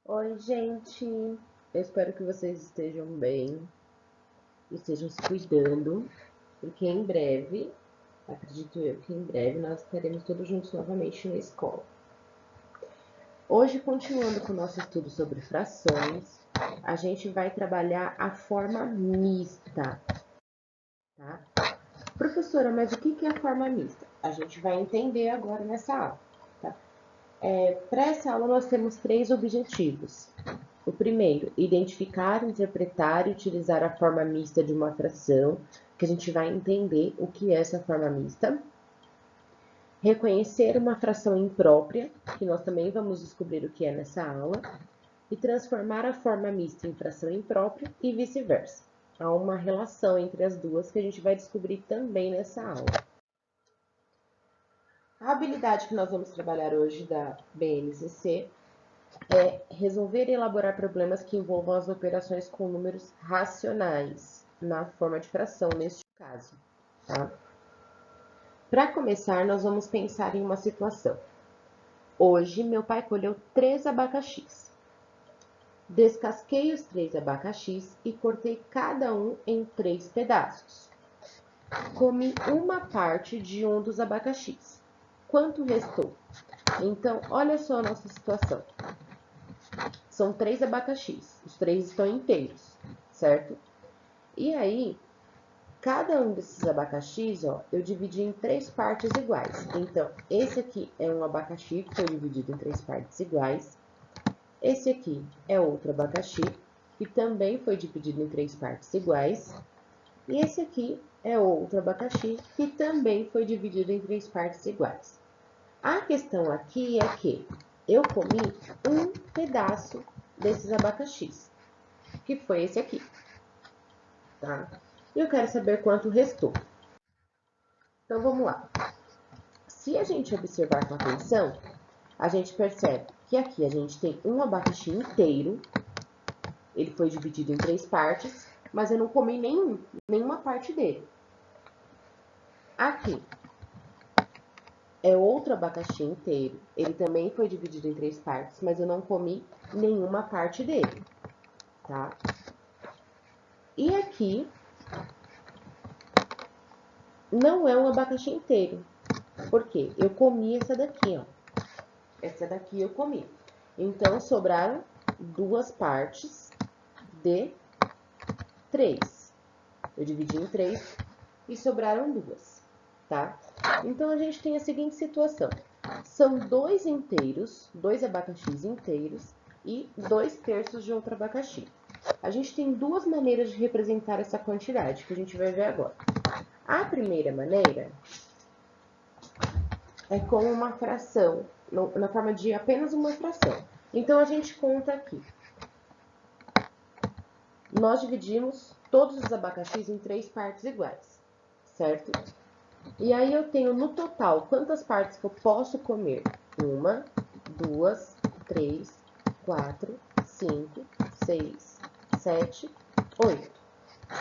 Oi, gente. Eu espero que vocês estejam bem, estejam se cuidando, porque em breve, acredito eu que em breve nós estaremos todos juntos novamente na escola. Hoje, continuando com o nosso estudo sobre frações, a gente vai trabalhar a forma mista, tá? Professora, mas o que é a forma mista? A gente vai entender agora nessa aula, tá? Para essa aula nós temos 3 objetivos. O primeiro, identificar, interpretar e utilizar a forma mista de uma fração, que a gente vai entender o que é essa forma mista. Reconhecer uma fração imprópria, que nós também vamos descobrir o que é nessa aula. E transformar a forma mista em fração imprópria e vice-versa. Há uma relação entre as duas que a gente vai descobrir também nessa aula. A habilidade que nós vamos trabalhar hoje da BNCC é resolver e elaborar problemas que envolvam as operações com números racionais, na forma de fração, neste caso. Tá? Para começar, nós vamos pensar em uma situação. Hoje, meu pai colheu 3 abacaxis. Descasquei os 3 abacaxis e cortei cada um em 3 pedaços. Comi uma parte de um dos abacaxis. Quanto restou? Então, olha só a nossa situação. São 3 abacaxis, os 3 estão inteiros, certo? E aí, cada um desses abacaxis, ó, eu dividi em 3 partes iguais. Então, esse aqui é um abacaxi que foi dividido em 3 partes iguais. Esse aqui é outro abacaxi, que também foi dividido em 3 partes iguais. E esse aqui é outro abacaxi, que também foi dividido em 3 partes iguais. A questão aqui é que eu comi um pedaço desses abacaxis, que foi esse aqui, tá? E eu quero saber quanto restou. Então, vamos lá. Se a gente observar com atenção, a gente percebe que aqui a gente tem um abacaxi inteiro, ele foi dividido em 3 partes, mas eu não comi nenhuma parte dele. Aqui é outro abacaxi inteiro, ele também foi dividido em 3 partes, mas eu não comi nenhuma parte dele, tá? E aqui não é um abacaxi inteiro, porque eu comi essa daqui, ó. Essa daqui eu comi. Então, sobraram 2 partes de 3. Eu dividi em 3 e sobraram 2, tá? Então, a gente tem a seguinte situação. São 2 inteiros, 2 abacaxis inteiros e 2 terços de outro abacaxi. A gente tem 2 maneiras de representar essa quantidade, que a gente vai ver agora. A primeira maneira é com uma fração, na forma de apenas uma fração. Então, a gente conta aqui. Nós dividimos todos os abacaxis em 3 partes iguais, certo? E aí, eu tenho no total quantas partes que eu posso comer? 1, 2, 3, 4, 5, 6, 7, 8.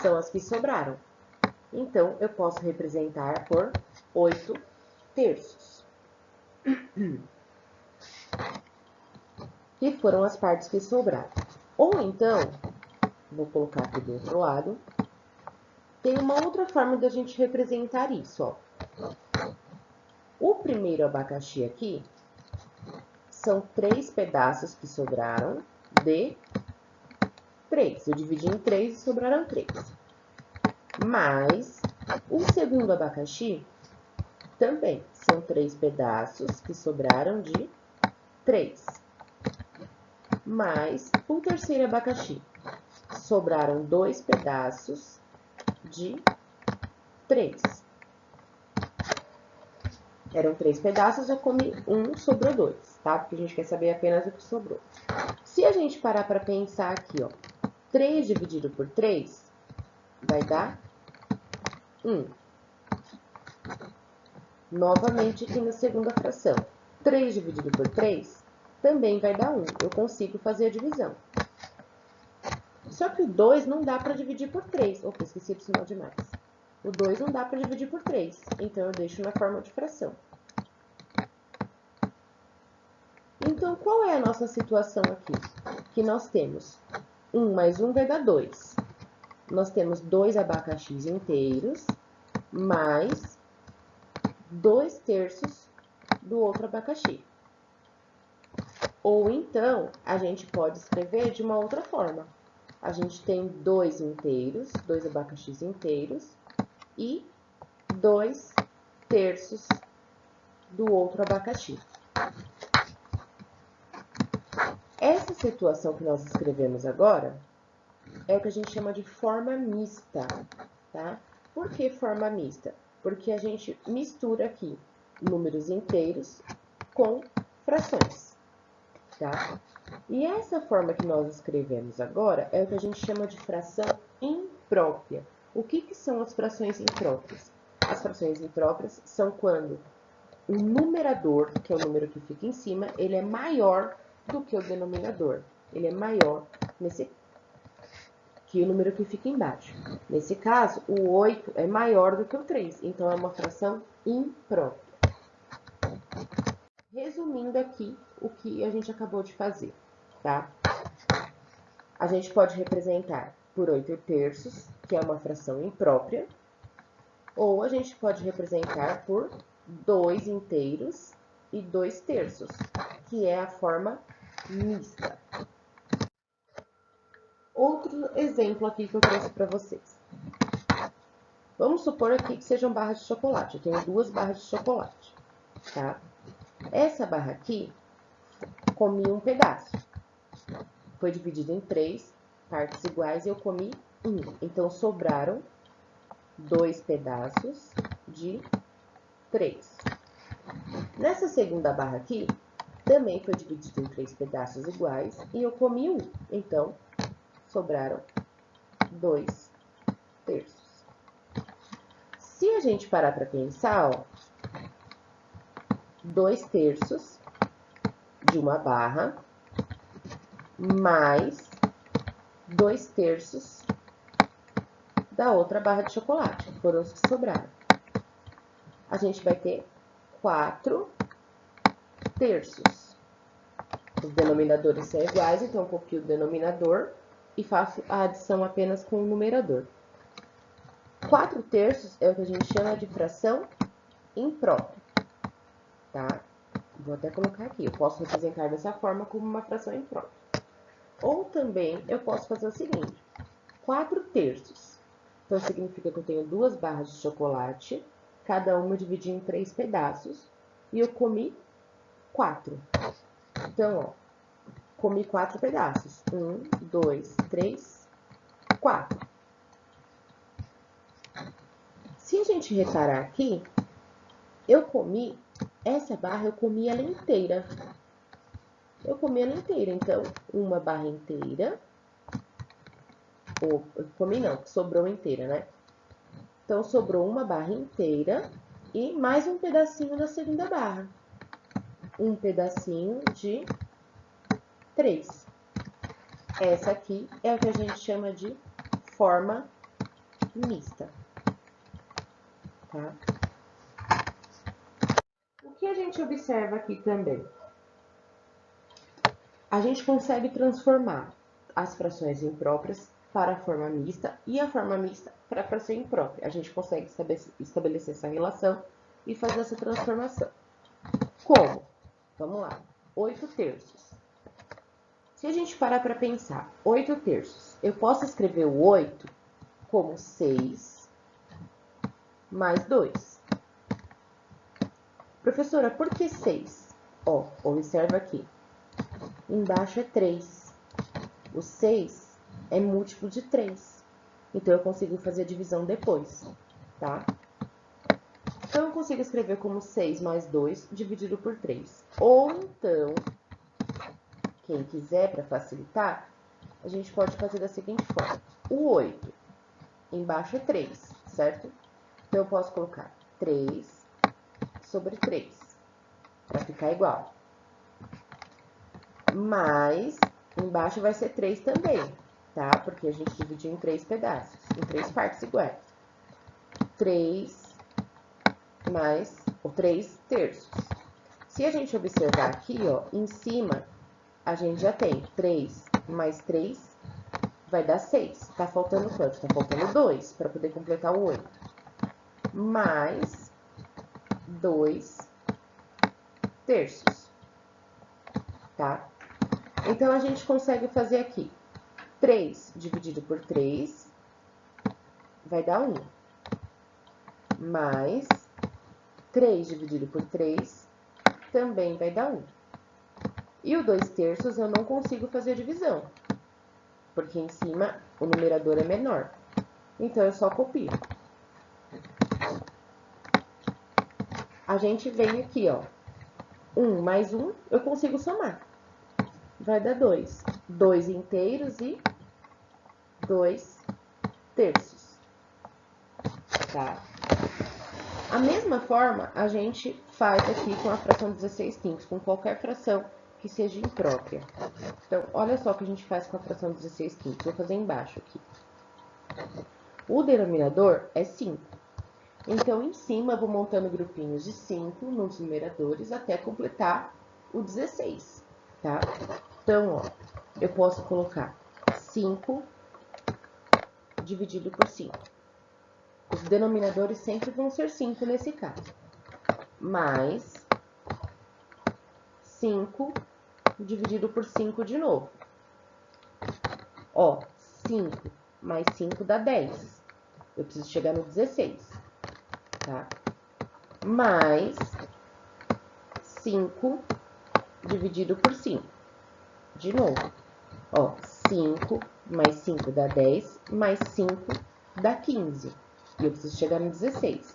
São as que sobraram. Então, eu posso representar por 8 terços. Que foram as partes que sobraram. Ou então, vou colocar aqui do outro lado, tem uma outra forma de a gente representar isso, ó. O primeiro abacaxi aqui são 3 pedaços que sobraram de 3. Eu dividi em 3 e sobraram 3. Mas o segundo abacaxi também são 3 pedaços que sobraram de 3. Mas o terceiro abacaxi sobraram 2 pedaços de 3. Eram 3 pedaços, eu comi 1, sobrou 2, tá? Porque a gente quer saber apenas o que sobrou. Se a gente parar para pensar aqui, ó, 3 dividido por 3 vai dar 1. Novamente aqui na segunda fração. 3 dividido por 3 também vai dar 1. Eu consigo fazer a divisão. Só que o 2 não dá para dividir por 3. Opa, esqueci do sinal de mais. O 2 não dá para dividir por 3. Então, eu deixo na forma de fração. Então, qual é a nossa situação aqui? que nós temos 1 mais 1 vai dar 2. Nós temos 2 abacaxis inteiros mais 2 terços do outro abacaxi. Ou então, a gente pode escrever de uma outra forma. A gente tem 2 inteiros, 2 abacaxis inteiros e 2 terços do outro abacaxi. Essa situação que nós escrevemos agora é o que a gente chama de forma mista, tá? Por que forma mista? Porque a gente mistura aqui números inteiros com frações, tá? E essa forma que nós escrevemos agora é o que a gente chama de fração imprópria. O que são as frações impróprias? As frações impróprias são quando o numerador, que é o número que fica em cima, ele é maior do que o denominador. Ele é maior que o número que fica embaixo. Nesse caso, o 8 é maior do que o 3, então é uma fração imprópria. Resumindo aqui o que a gente acabou de fazer, tá? A gente pode representar por 8 terços, que é uma fração imprópria, ou a gente pode representar por 2 inteiros e 2 terços, que é a forma mista. Outro exemplo aqui que eu trouxe para vocês. Vamos supor aqui que sejam barras de chocolate. Eu tenho 2 barras de chocolate, tá? Essa barra aqui, comi um pedaço. Foi dividido em 3 partes iguais e eu comi 1. Então, sobraram 2 pedaços de 3. Nessa segunda barra aqui, também foi dividido em 3 pedaços iguais e eu comi 1. Então, sobraram 2 terços. Se a gente parar para pensar, ó, 2 terços de uma barra mais 2 terços da outra barra de chocolate, que foram os que sobraram. A gente vai ter 4 terços. Os denominadores são iguais, então eu copio o denominador e faço a adição apenas com o numerador. 4 terços é o que a gente chama de fração imprópria, tá? Vou até colocar aqui, eu posso representar dessa forma como uma fração imprópria. Ou também eu posso fazer o seguinte, 4 terços. Então, significa que eu tenho 2 barras de chocolate, cada uma dividida em 3 pedaços, e eu comi 4. Então, ó, comi 4 pedaços. 1, 2, 3, 4. Se a gente reparar aqui, essa barra eu comi ela inteira. Eu comi ela inteira, então, uma barra inteira, ou comi não, sobrou inteira, né? Então, sobrou uma barra inteira e mais um pedacinho da segunda barra. Um pedacinho de 3. Essa aqui é o que a gente chama de forma mista, tá? O que a gente observa aqui também? A gente consegue transformar as frações impróprias para a forma mista e a forma mista para a fração imprópria. A gente consegue estabelecer essa relação e fazer essa transformação. Como? Vamos lá. 8 terços. Se a gente parar para pensar, 8 terços, eu posso escrever o 8 como 6 mais 2. Professora, por que 6? Ó, observa aqui. Embaixo é 3. O 6 é múltiplo de 3. Então, eu consigo fazer a divisão depois, tá? Então, eu consigo escrever como 6 mais 2 dividido por 3. Ou então, quem quiser, para facilitar, a gente pode fazer da seguinte forma. O 8, embaixo é 3, certo? Então, eu posso colocar 3 sobre 3, para ficar igual. Mas, embaixo vai ser 3 também, tá? Porque a gente dividiu em 3 pedaços, em 3 partes iguais. 3 mais, ou 3 terços. Se a gente observar aqui, ó, em cima, a gente já tem 3 mais 3 vai dar 6. Tá faltando quanto? Tá faltando 2 para poder completar o 8. Mais 2 terços, tá? Então, a gente consegue fazer aqui 3 dividido por 3 vai dar 1. Mais 3 dividido por 3 também vai dar 1. E o 2 terços eu não consigo fazer a divisão, porque em cima o numerador é menor. Então, eu só copio. A gente vem aqui, ó. 1 mais 1, eu consigo somar. Vai dar 2. 2 inteiros e 2 terços. Tá? A mesma forma, a gente faz aqui com a fração 16 quintos, com qualquer fração que seja imprópria. Então, olha só o que a gente faz com a fração 16 quintos. Vou fazer embaixo aqui. O denominador é 5. Então, em cima, eu vou montando grupinhos de 5 nos numeradores até completar o 16, tá? Então, ó, eu posso colocar 5 dividido por 5. Os denominadores sempre vão ser 5 nesse caso. Mais 5 dividido por 5 de novo. Ó, 5 mais 5 dá 10. Eu preciso chegar no 16, tá? Mais 5 dividido por 5. De novo. Ó, 5 mais 5 dá 10, mais 5 dá 15. E eu preciso chegar no 16.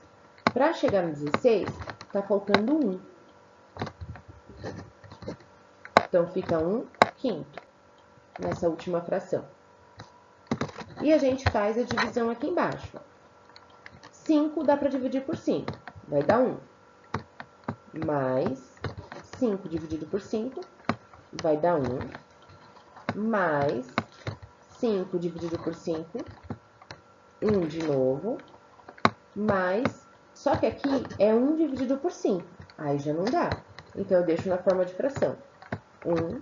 Para chegar no 16, tá faltando 1. Então, fica 1 quinto nessa última fração. E a gente faz a divisão aqui embaixo. 5 dá para dividir por 5, vai dar 1. Mais 5 dividido por 5 vai dar 1. Mais 5 dividido por 5, 1 de novo. Mais, só que aqui é 1 dividido por 5, aí já não dá. Então, eu deixo na forma de fração. 1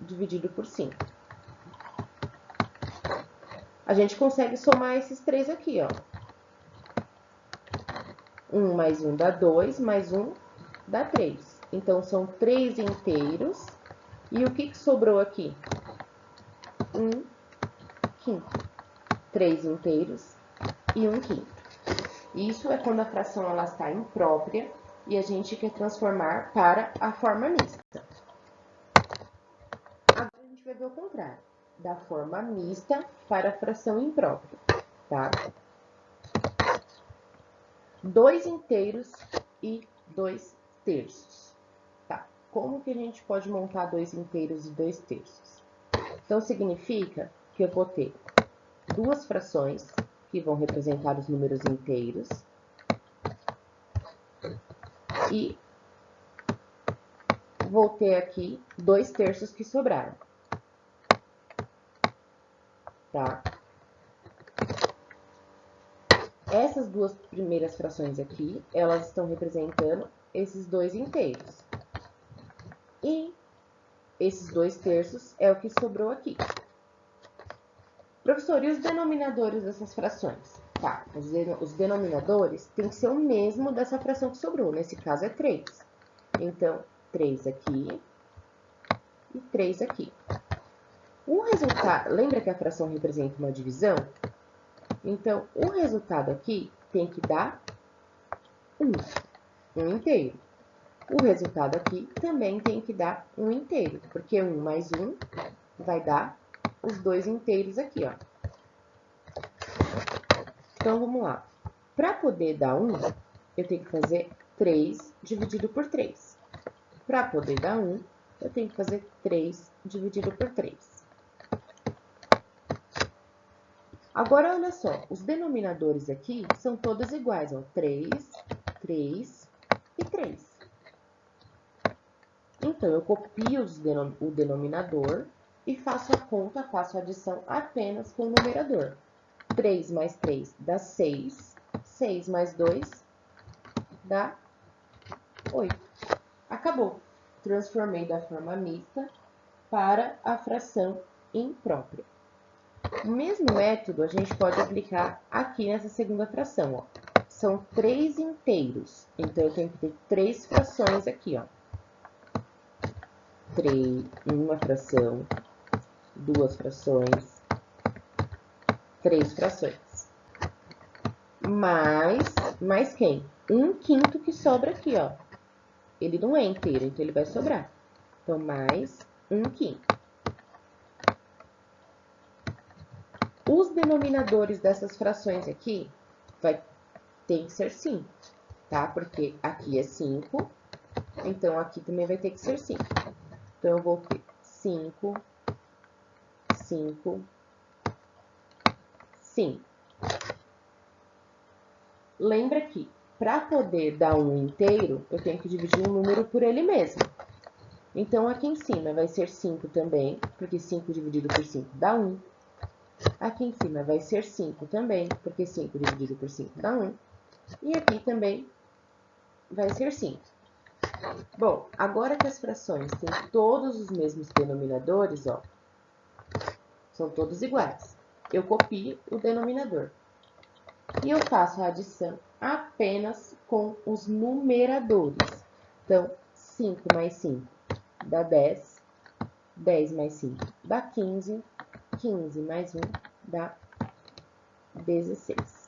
dividido por 5. A gente consegue somar esses três aqui, ó. 1 mais 1 dá 2, mais 1 dá 3. Então, são 3 inteiros. E o que sobrou aqui? 1 quinto. 3 inteiros e 1 quinto. Isso é quando a fração ela está imprópria e a gente quer transformar para a forma mista. Agora, a gente vai ver o contrário. Da forma mista para a fração imprópria, tá? 2 inteiros e 2 terços. Tá, como que a gente pode montar 2 inteiros e 2 terços? Então, significa que eu vou ter duas frações que vão representar os números inteiros e vou ter aqui 2 terços que sobraram, tá? Essas duas primeiras frações aqui, elas estão representando esses 2 inteiros. E esses 2 terços é o que sobrou aqui. Professor, e os denominadores dessas frações? Tá, os denominadores têm que ser o mesmo dessa fração que sobrou. Nesse caso é 3. Então, 3 aqui e 3 aqui. O resultado, lembra que a fração representa uma divisão? Então, o resultado aqui tem que dar 1 inteiro. O resultado aqui também tem que dar 1 inteiro, porque 1 mais 1 vai dar os 2 inteiros aqui, ó. Então, vamos lá. Para poder dar 1, eu tenho que fazer 3 dividido por 3. Para poder dar 1, eu tenho que fazer 3 dividido por 3. Agora, olha só, os denominadores aqui são todos iguais, ó. 3, 3 e 3. Então, eu copio o denominador e faço a conta, faço a adição apenas com o numerador. 3 mais 3 dá 6. 6 mais 2 dá 8. Acabou. Transformei da forma mista para a fração imprópria. O mesmo método a gente pode aplicar aqui nessa segunda fração, ó. São 3 inteiros, então eu tenho que ter 3 frações aqui, ó. Uma fração, 2 frações, 3 frações. Mais quem? 1/5 que sobra aqui, ó. Ele não é inteiro, então ele vai sobrar. Então, mais 1/5. Os denominadores dessas frações aqui tem que ser 5, tá? Porque aqui é 5, então aqui também vai ter que ser 5. Então, eu vou ter 5, 5, 5. Lembra que, para poder dar um inteiro, eu tenho que dividir um número por ele mesmo. Então, aqui em cima vai ser 5 também, porque 5 dividido por 5 dá 1. Aqui em cima vai ser 5 também, porque 5 dividido por 5 dá 1. E aqui também vai ser 5. Bom, agora que as frações têm todos os mesmos denominadores, ó, são todos iguais, eu copio o denominador. E eu faço a adição apenas com os numeradores. Então, 5 mais 5 dá 10, 10 mais 5 dá 15, 15 mais 1 dá 16.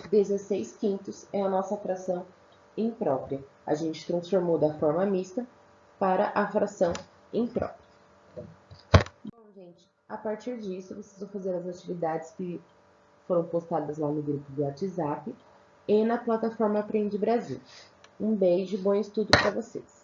16 quintos é a nossa fração imprópria. A gente transformou da forma mista para a fração imprópria. Bom, gente, a partir disso, vocês vão fazer as atividades que foram postadas lá no grupo do WhatsApp e na plataforma Aprende Brasil. Um beijo e bom estudo para vocês.